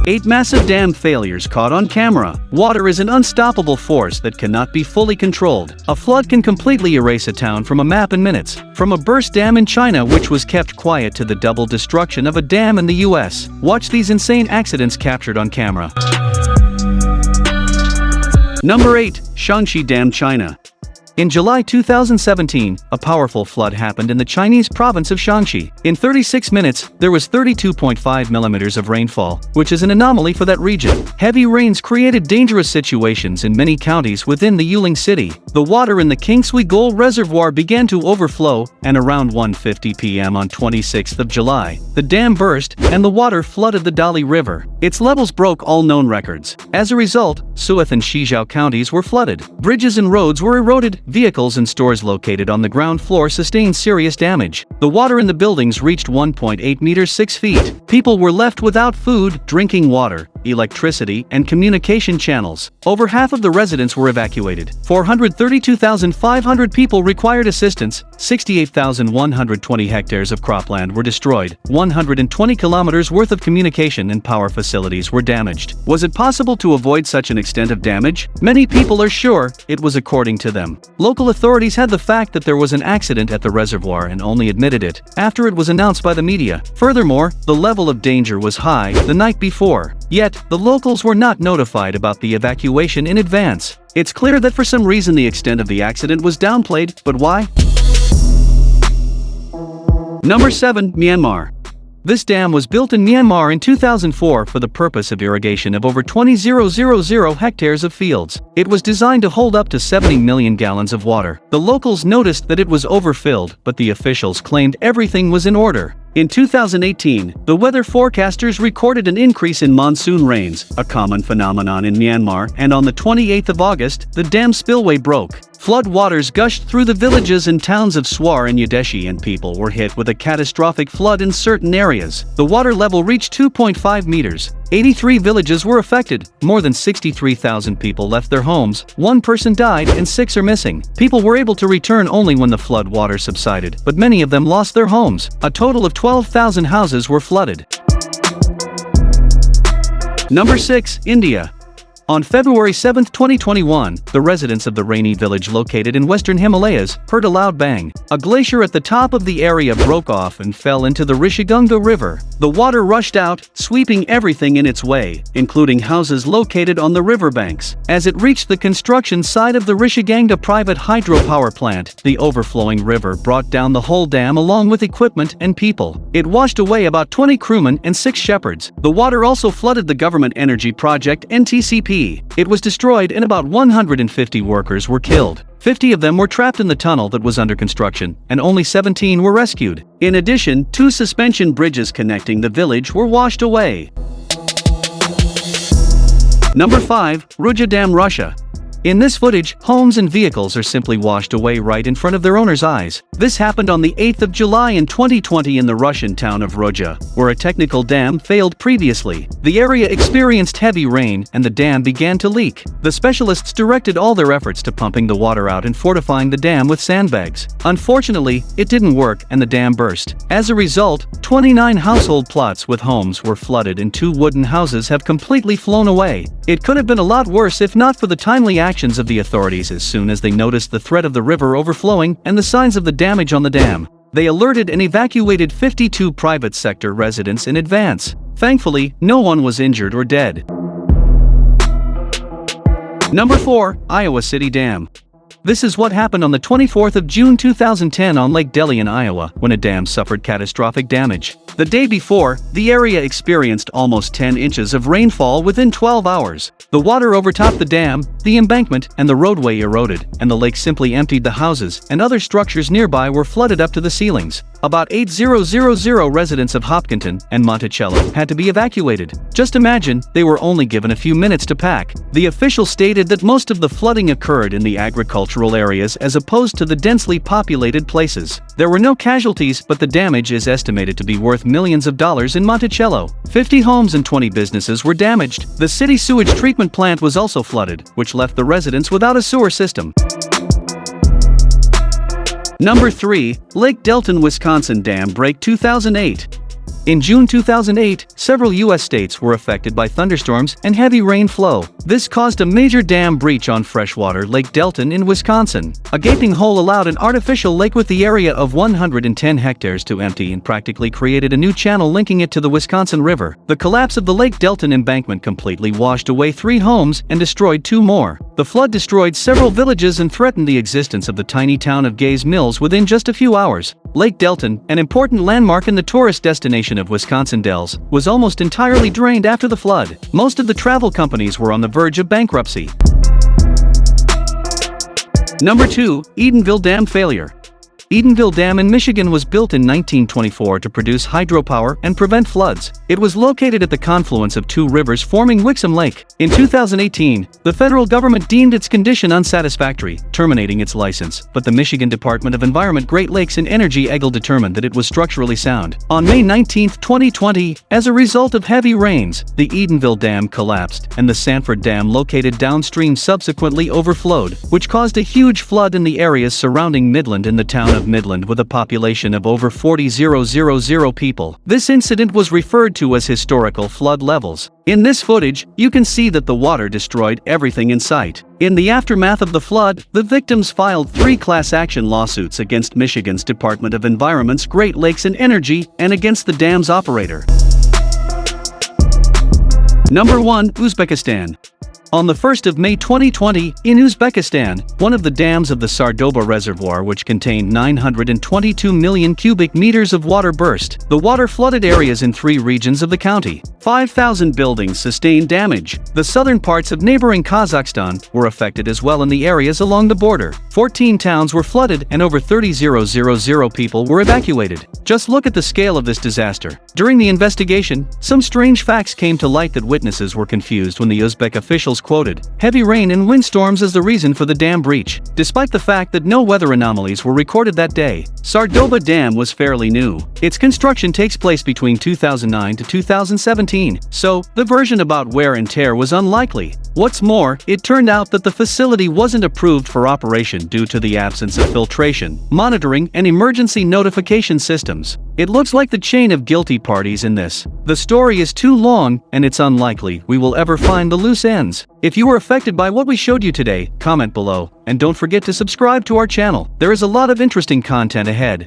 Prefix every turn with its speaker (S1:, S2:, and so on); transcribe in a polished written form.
S1: 8 massive dam failures caught on camera. Water is an unstoppable force that cannot be fully controlled. A flood can completely erase a town from a map in minutes. From a burst dam in China which was kept quiet to the double destruction of a dam in the US. Watch these insane accidents captured on camera. Number 8. Shaanxi Dam, China. In July 2017, a powerful flood happened in the Chinese province of Shaanxi. In 36 minutes, there was 32.5 millimeters of rainfall, which is an anomaly for that region. Heavy rains created dangerous situations in many counties within the Yuling city. The water in the Kingsui Gold Reservoir began to overflow, and around 1:50 p.m. on 26th of July, the dam burst, and the water flooded the Dali River. Its levels broke all known records. As a result, Suoth and Shijiao counties were flooded. Bridges and roads were eroded. Vehicles and stores located on the ground floor sustained serious damage. The water in the buildings reached 1.8 meters 6 feet. People were left without food, drinking water, electricity, and communication channels. Over half of the residents were evacuated. 432,500 people required assistance. 68,120 hectares of cropland were destroyed. 120 kilometers worth of communication and power facilities were damaged. Was it possible to avoid such an extent of damage? Many people are sure it was according to them. Local authorities had the fact that there was an accident at the reservoir and only admitted it after it was announced by the media. Furthermore, the level of danger was high the night before. Yet, the locals were not notified about the evacuation in advance. It's clear that for some reason the extent of the accident was downplayed, but why? Number 7. Myanmar. This dam was built in Myanmar in 2004 for the purpose of irrigation of over 20,000 hectares of fields. It was designed to hold up to 70 million gallons of water. The locals noticed that it was overfilled, but the officials claimed everything was in order. In 2018, the weather forecasters recorded an increase in monsoon rains, a common phenomenon in Myanmar, and on the 28th of August, the dam spillway broke. Flood waters gushed through the villages and towns of Swar and Yadeshi, and people were hit with a catastrophic flood in certain areas. The water level reached 2.5 meters. 83 villages were affected. More than 63,000 people left their homes. 1 person died and 6 are missing. People were able to return only when the flood water subsided, but many of them lost their homes. A total of 12,000 houses were flooded. Number 6. India. On February 7, 2021, the residents of the Rainy village located in western Himalayas heard a loud bang. A glacier at the top of the area broke off and fell into the Rishiganga River. The water rushed out, sweeping everything in its way, including houses located on the riverbanks. As it reached the construction site of the Rishiganga private hydropower plant, the overflowing river brought down the whole dam along with equipment and people. It washed away about 20 crewmen and 6 shepherds. The water also flooded the government energy project NTCP. It was destroyed and about 150 workers were killed. 50 of them were trapped in the tunnel that was under construction, and only 17 were rescued. In addition, 2 suspension bridges connecting the village were washed away. Number 5. Ruja Dam, Russia. In this footage, homes and vehicles are simply washed away right in front of their owner's eyes. This happened on the 8th of July in 2020 in the Russian town of Ruja, where a technical dam failed previously. The area experienced heavy rain and the dam began to leak. The specialists directed all their efforts to pumping the water out and fortifying the dam with sandbags. Unfortunately, it didn't work and the dam burst. As a result, 29 household plots with homes were flooded and 2 wooden houses have completely flown away. It could have been a lot worse if not for the timely actions of the authorities as soon as they noticed the threat of the river overflowing and the signs of the damage on the dam. They alerted and evacuated 52 private sector residents in advance. Thankfully, no one was injured or dead. Number 4. Iowa City Dam. This is what happened on the 24th of June 2010 on Lake Delhi in Iowa, when a dam suffered catastrophic damage. The day before, the area experienced almost 10 inches of rainfall within 12 hours. The water overtopped the dam, the embankment, and the roadway eroded, and the lake simply emptied the houses, and other structures nearby were flooded up to the ceilings. About 8,000 residents of Hopkinton and Monticello had to be evacuated. Just imagine, they were only given a few minutes to pack. The official stated that most of the flooding occurred in the agricultural areas as opposed to the densely populated places. There were no casualties, but the damage is estimated to be worth millions of dollars in Monticello. 50 homes and 20 businesses were damaged. The city sewage treatment plant was also flooded, which left the residents without a sewer system. Number 3. Lake Delton, Wisconsin Dam Break 2008. In June 2008, several U.S. states were affected by thunderstorms and heavy rainflow. This caused a major dam breach on freshwater Lake Delton in Wisconsin. A gaping hole allowed an artificial lake with the area of 110 hectares to empty and practically created a new channel linking it to the Wisconsin River. The collapse of the Lake Delton embankment completely washed away 3 homes and destroyed 2 more. The flood destroyed several villages and threatened the existence of the tiny town of Gays Mills within just a few hours. Lake Delton, an important landmark in the tourist destination of Wisconsin Dells, was almost entirely drained after the flood. Most of the travel companies were on the verge of bankruptcy. Number 2. Edenville Dam failure. Edenville Dam in Michigan was built in 1924 to produce hydropower and prevent floods. It was located at the confluence of 2 rivers forming Wixom Lake. In 2018, the federal government deemed its condition unsatisfactory, terminating its license, but the Michigan Department of Environment, Great Lakes and Energy determined that it was structurally sound. On May 19, 2020, as a result of heavy rains, the Edenville Dam collapsed, and the Sanford Dam located downstream subsequently overflowed, which caused a huge flood in the areas surrounding Midland in the town of Midland with a population of over 40,000 people. This incident was referred to as historical flood levels. In this footage, you can see that the water destroyed everything in sight. In the aftermath of the flood, the victims filed 3 class action lawsuits against Michigan's Department of Environment's Great Lakes and Energy and against the dam's operator. Number 1. Uzbekistan. On the 1st of May 2020, in Uzbekistan, one of the dams of the Sardoba Reservoir, which contained 922 million cubic meters of water, burst. The water flooded areas in 3 regions of the county. 5,000 buildings sustained damage. The southern parts of neighboring Kazakhstan were affected as well in the areas along the border. 14 towns were flooded and over 30,000 people were evacuated. Just look at the scale of this disaster. During the investigation, some strange facts came to light that witnesses were confused when the Uzbek officials quoted heavy rain and windstorms as the reason for the dam breach, despite the fact that no weather anomalies were recorded that day. Sardoba Dam was fairly new. Its construction takes place between 2009 to 2017, so the version about wear and tear was unlikely. What's more, it turned out that the facility wasn't approved for operation due to the absence of filtration, monitoring, and emergency notification systems. It looks like the chain of guilty parties in this. The story is too long, and it's unlikely we will ever find the loose ends. If you were affected by what we showed you today, comment below, and don't forget to subscribe to our channel. There is a lot of interesting content ahead.